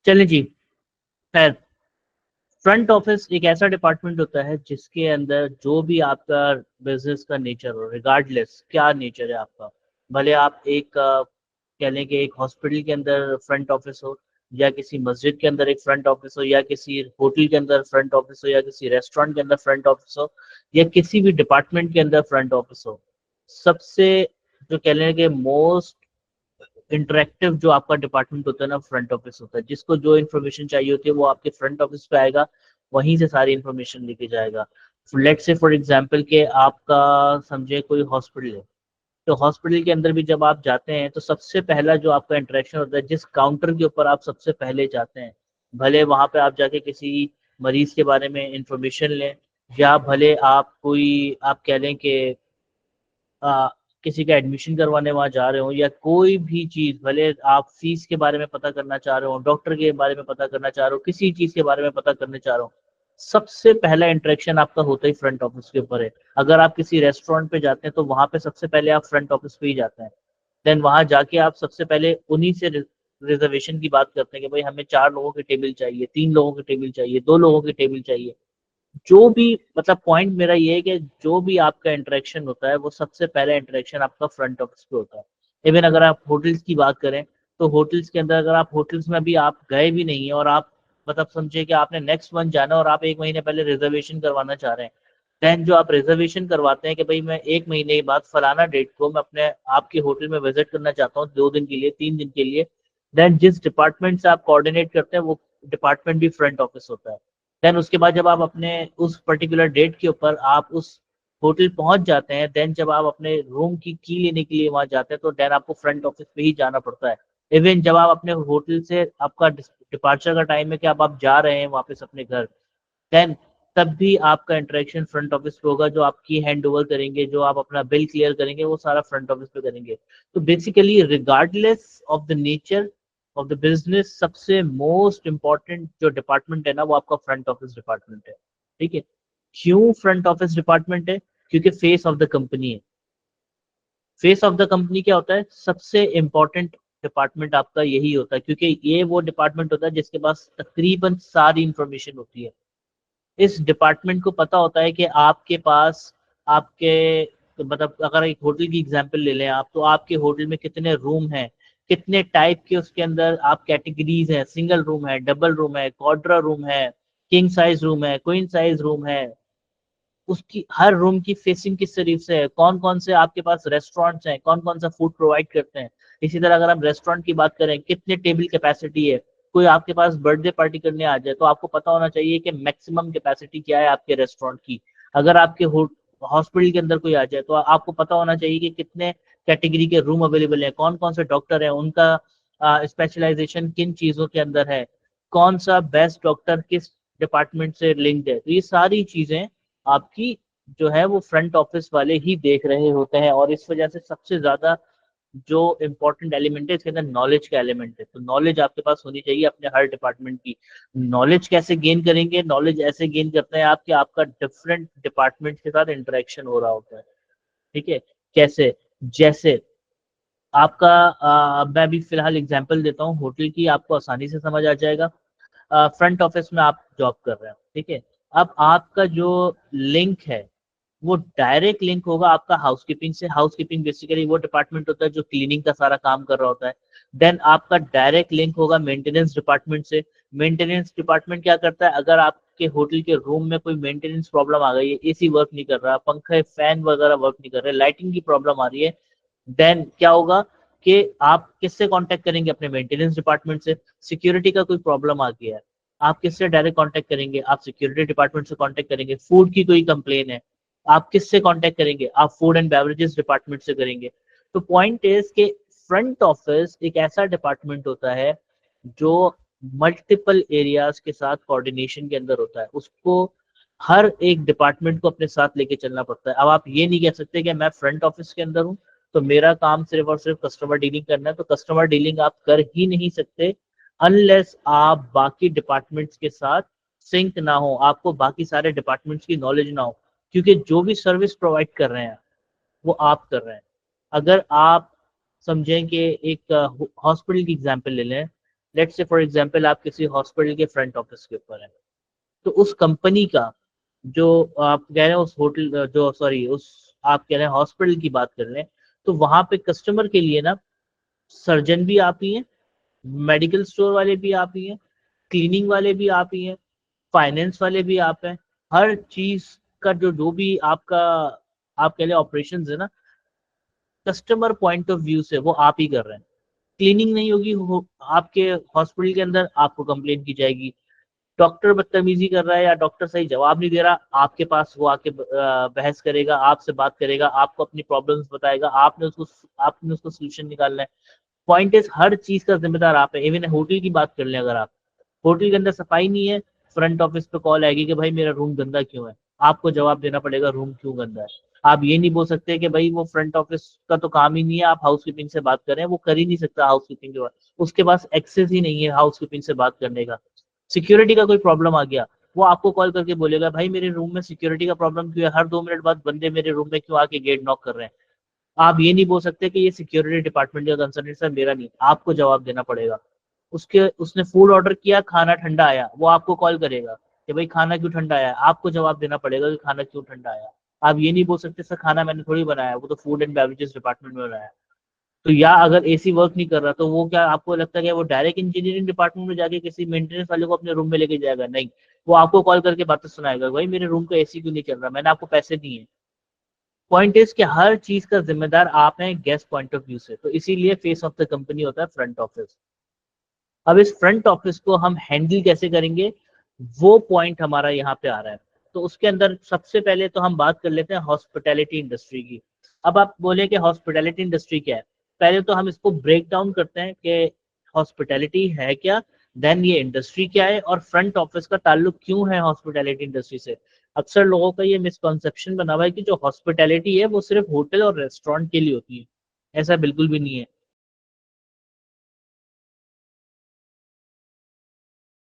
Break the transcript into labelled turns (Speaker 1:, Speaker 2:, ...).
Speaker 1: चलें जी। खैर, front office एक ऐसा डिपार्टमेंट होता है जिसके अंदर जो भी आपका बिजनेस का नेचर हो, रिगार्डलेस क्या नेचर है आपका, भले आप एक कह लें कि एक हॉस्पिटल के अंदर फ्रंट ऑफिस हो, या किसी मस्जिद के अंदर एक फ्रंट ऑफिस हो, या किसी होटल के अंदर फ्रंट ऑफिस हो, या किसी रेस्टोरेंट के अंदर फ्रंट ऑफिस हो, या किसी भी डिपार्टमेंट के अंदर फ्रंट ऑफिस हो, सबसे जो कह लें कि मोस्ट इंटरेक्टिव जो आपका डिपार्टमेंट होता है ना, फ्रंट ऑफिस होता है। जिसको जो इन्फॉर्मेशन चाहिए होती है वो आपके फ्रंट ऑफिस पे आएगा, वहीं से सारी इन्फॉर्मेशन लेके जाएगा। लेट से फॉर एग्जांपल के आपका समझे कोई हॉस्पिटल है, तो हॉस्पिटल के अंदर भी जब आप जाते हैं तो सबसे पहला जो आपका इंटरेक्शन होता है, जिस काउंटर के ऊपर आप सबसे पहले जाते हैं, भले वहां पे आप जाके किसी मरीज के बारे में इंफॉर्मेशन लें, या भले आप कोई आप कह लें कि आ, किसी का एडमिशन करवाने वहां जा रहे हो, या कोई भी चीज, भले आप फीस के बारे में पता करना चाह रहे हो, डॉक्टर के बारे में पता करना चाह रहे हो, किसी चीज के बारे में पता करना चाह रहे हो, सबसे पहला इंटरेक्शन आपका होता ही फ्रंट ऑफिस के ऊपर है। अगर आप किसी रेस्टोरेंट पे जाते हैं तो वहां पे सबसे पहले आप फ्रंट ऑफिस पे ही जाते हैं। देन वहां जाके आप सबसे पहले उन्हीं से रिजर्वेशन की बात करते हैं कि भाई हमें 4 लोगों की टेबल चाहिए, 3 लोगों की टेबल चाहिए, 2 लोगों की टेबल चाहिए। जो भी मतलब पॉइंट मेरा ये है कि जो भी आपका इंटरेक्शन होता है वो सबसे पहला इंटरेक्शन आपका फ्रंट ऑफिस पे होता है। इवन अगर आप होटल्स की बात करें, तो होटल्स के अंदर अगर आप होटल्स में भी आप गए भी नहीं है, और आप मतलब समझे कि आपने नेक्स्ट मंथ जाना है और आप 1 महीने पहले रिजर्वेशन करवाना चाह रहे हैं, देन जो आप रिजर्वेशन करवाते हैं कि भाई मैं 1 महीने के बाद फलाना डेट को मैं अपने आपके होटल में विजिट करना चाहता हूँ, 2 दिन के लिए, 3 दिन के लिए, देन जिस डिपार्टमेंट से आप कोऑर्डिनेट करते हैं वो डिपार्टमेंट भी फ्रंट ऑफिस होता है। देन उसके बाद जब आप अपने उस पर्टिकुलर डेट के ऊपर आप उस होटल पहुंच जाते हैं, देन जब आप अपने रूम की लेने के लिए वहां जाते हैं, तो देन आपको फ्रंट ऑफिस पे ही जाना पड़ता है। इवन जब आप अपने होटल से आपका डिपार्चर का टाइम है कि अब आप जा रहे हैं वापस अपने घर, देन तब भी आपका इंटरेक्शन फ्रंट ऑफिस पे होगा। जो आपकी हैंड ओवर करेंगे, जो आप अपना बिल क्लियर करेंगे, वो सारा फ्रंट ऑफिस पे करेंगे। तो basically regardless of the nature of the business, सबसे मोस्ट इंपॉर्टेंट जो डिपार्टमेंट है ना, वो आपका फ्रंट ऑफिस डिपार्टमेंट है। ठीक है। क्यों फ्रंट ऑफिस डिपार्टमेंट है? क्योंकि फेस ऑफ द कंपनी है। फेस ऑफ द कंपनी क्या होता है? सबसे इंपॉर्टेंट डिपार्टमेंट आपका यही होता है, क्योंकि ये वो डिपार्टमेंट होता है जिसके पास तकरीबन सारी इंफॉर्मेशन होती है। इस डिपार्टमेंट को पता होता है कि आपके पास आपके तो मतलब अगर एक होटल की एग्जांपल ले लें आप, तो आपके होटल में कितने रूम हैं, कितने टाइप के उसके अंदर आप कैटेगरीज हैं, सिंगल रूम है, डबल रूम है, क्वाड्रा रूम है, किंग साइज रूम है, क्वीन साइज रूम है, उसकी हर रूम की फेसिंग किस तरीके से है, कौन कौन से आपके पास रेस्टोरेंट्स हैं, कौन कौन सा फूड प्रोवाइड करते हैं। इसी तरह अगर हम रेस्टोरेंट की बात करें, कितने टेबल कैपेसिटी है। कोई आपके पास बर्थडे पार्टी करने आ जाए तो आपको पता होना चाहिए कि मैक्सिमम कैपेसिटी क्या है आपके रेस्टोरेंट की। अगर आपके हॉस्पिटल के अंदर कोई आ जाए तो आपको पता होना चाहिए कि कितने कैटेगरी के रूम अवेलेबल है, कौन कौन से डॉक्टर हैं, उनका स्पेशलाइजेशन किन चीज़ों के अंदर है, कौन सा बेस्ट डॉक्टर किस डिपार्टमेंट से लिंक्ड है। तो ये सारी चीज़ें आपकी जो है वो फ्रंट ऑफिस वाले ही देख रहे होते हैं। और इस वजह से सबसे ज्यादा जो इम्पोर्टेंट एलिमेंट है इसके अंदर नॉलेज का एलिमेंट है। तो नॉलेज आपके पास होनी चाहिए अपने हर डिपार्टमेंट की। नॉलेज कैसे गेन करेंगे? नॉलेज ऐसे गेन करते हैं आप कि आपका डिफरेंट डिपार्टमेंट के साथ इंटरेक्शन हो रहा होता है। ठीक है। कैसे? जैसे आपका मैं अभी फिलहाल एग्जांपल देता हूँ होटल की, आपको आसानी से समझ आ जाएगा। फ्रंट ऑफिस में आप जॉब कर रहे हैं, ठीक है। अब आपका जो लिंक है वो डायरेक्ट लिंक होगा आपका हाउसकीपिंग से। हाउसकीपिंग बेसिकली वो डिपार्टमेंट होता है जो क्लीनिंग का सारा काम कर रहा होता है। देन आपका डायरेक्ट लिंक होगा मेंटेनेंस डिपार्टमेंट से। मेंटेनेंस डिपार्टमेंट क्या करता है? अगर आपके होटल के रूम में कोई मेंटेनेंस प्रॉब्लम आ गई है, एसी वर्क नहीं कर रहा, पंखे फैन वगैरह वर्क नहीं कर रहे, लाइटिंग की प्रॉब्लम आ रही है, देन क्या होगा कि आप किससे कांटेक्ट करेंगे? अपने मेंटेनेंस डिपार्टमेंट से। सिक्योरिटी का कोई प्रॉब्लम आ गया है, आप किससे डायरेक्ट कांटेक्ट करेंगे? आप सिक्योरिटी डिपार्टमेंट से कांटेक्ट करेंगे। फूड की कोई कंप्लेन है, आप किससे कांटेक्ट करेंगे? आप फूड एंड बेवरेजेस डिपार्टमेंट से करेंगे। तो पॉइंट इज कि फ्रंट ऑफिस एक ऐसा डिपार्टमेंट होता है जो मल्टीपल एरियाज के साथ कोऑर्डिनेशन के अंदर होता है। उसको हर एक डिपार्टमेंट को अपने साथ लेके चलना पड़ता है। अब आप ये नहीं कह सकते कि मैं फ्रंट ऑफिस के अंदर हूँ तो मेरा काम सिर्फ और सिर्फ कस्टमर डीलिंग करना है। तो कस्टमर डीलिंग आप कर ही नहीं सकते अनलेस आप बाकी डिपार्टमेंट्स के साथ सिंक ना हो, आपको बाकी सारे डिपार्टमेंट्स की नॉलेज ना हो। क्योंकि जो भी सर्विस प्रोवाइड कर रहे हैं वो आप कर रहे हैं। अगर आप समझें कि एक हॉस्पिटल की एग्जांपल ले लें, लेट्स से फॉर एग्जांपल आप किसी हॉस्पिटल के फ्रंट ऑफिस के ऊपर हैं, तो उस कंपनी का जो आप कह रहे हैं उस होटल जो सॉरी उस आप कह रहे हैं हॉस्पिटल की बात कर रहे हैं, तो वहां पे कस्टमर के लिए ना सर्जन भी आप ही हैं, मेडिकल स्टोर वाले भी आप ही हैं, क्लीनिंग वाले भी आप ही हैं, फाइनेंस वाले भी आप हैं। हर चीज का जो जो भी आपका आप कह रहे ऑपरेशन है ना, कस्टमर पॉइंट ऑफ व्यू से वो आप ही कर रहे हैं। क्लीनिंग नहीं होगी आपके हॉस्पिटल के अंदर, आपको कंप्लेन की जाएगी। डॉक्टर बदतमीजी कर रहा है या डॉक्टर सही जवाब नहीं दे रहा, आपके पास वो आके बहस करेगा, आपसे बात करेगा, आपको अपनी प्रॉब्लम्स बताएगा, आपने उसको सोल्यूशन निकालना है। पॉइंट इज हर चीज का जिम्मेदार आप है। इवन होटल की बात कर लें, अगर आप होटल के अंदर सफाई नहीं है, फ्रंट ऑफिस पे कॉल आएगी कि भाई मेरा रूम गंदा क्यों है, आपको जवाब देना पड़ेगा रूम क्यों गंदा है। आप ये नहीं बोल सकते कि भाई वो फ्रंट ऑफिस का तो काम ही नहीं है, आप हाउसकीपिंग से बात करें, वो कर ही नहीं सकता हाउसकीपिंग के बाद, उसके पास एक्सेस ही नहीं है हाउसकीपिंग से बात करने का। सिक्योरिटी का कोई प्रॉब्लम आ गया, वो आपको कॉल करके बोलेगा भाई मेरे रूम में सिक्योरिटी का प्रॉब्लम क्यों है, हर 2 मिनट बाद बंदे मेरे रूम में क्यों आके गेट नॉक कर रहे हैं। आप ये नहीं बोल सकते कि ये सिक्योरिटी डिपार्टमेंट का कंसर्न है सर, मेरा नहीं, आपको जवाब देना पड़ेगा। उसने फूड ऑर्डर किया, खाना ठंडा आया, वो आपको कॉल करेगा कि भाई खाना क्यों ठंडा आया, आपको जवाब देना पड़ेगा कि खाना क्यों ठंडा आया। आप ये नहीं बोल सकते सर खाना मैंने थोड़ी बनाया, वो तो फूड एंड बेवरेजेस डिपार्टमेंट में बनाया। तो या अगर एसी वर्क नहीं कर रहा, तो वो क्या आपको लगता है कि वो डायरेक्ट इंजीनियरिंग डिपार्टमेंट में जाके किसी मेंटेनेंस वाले को अपने रूम में लेके जाएगा? नहीं, वो आपको कॉल करके बातें सुनाएगा, भाई मेरे रूम का एसी क्यों नहीं चल रहा, मैंने आपको पैसे दिए। पॉइंट इज कि हर चीज का जिम्मेदार आप हैं गेस्ट पॉइंट ऑफ व्यू से, तो इसीलिए फेस ऑफ द कंपनी होता है फ्रंट ऑफिस। अब इस फ्रंट ऑफिस को हम हैंडल कैसे करेंगे, वो पॉइंट हमारा यहाँ पे आ रहा है। तो उसके अंदर सबसे पहले तो हम बात कर लेते हैं हॉस्पिटैलिटी इंडस्ट्री की। अब आप बोले कि हॉस्पिटैलिटी इंडस्ट्री क्या है, पहले तो हम इसको ब्रेक डाउन करते हैं कि हॉस्पिटैलिटी है क्या, देन ये इंडस्ट्री क्या है, और फ्रंट ऑफिस का ताल्लुक क्यों है हॉस्पिटैलिटी इंडस्ट्री से। अक्सर लोगों का ये मिसकॉन्सेप्शन बना हुआ है कि जो हॉस्पिटैलिटी है वो सिर्फ होटल और रेस्टोरेंट के लिए होती है, ऐसा बिल्कुल भी नहीं है।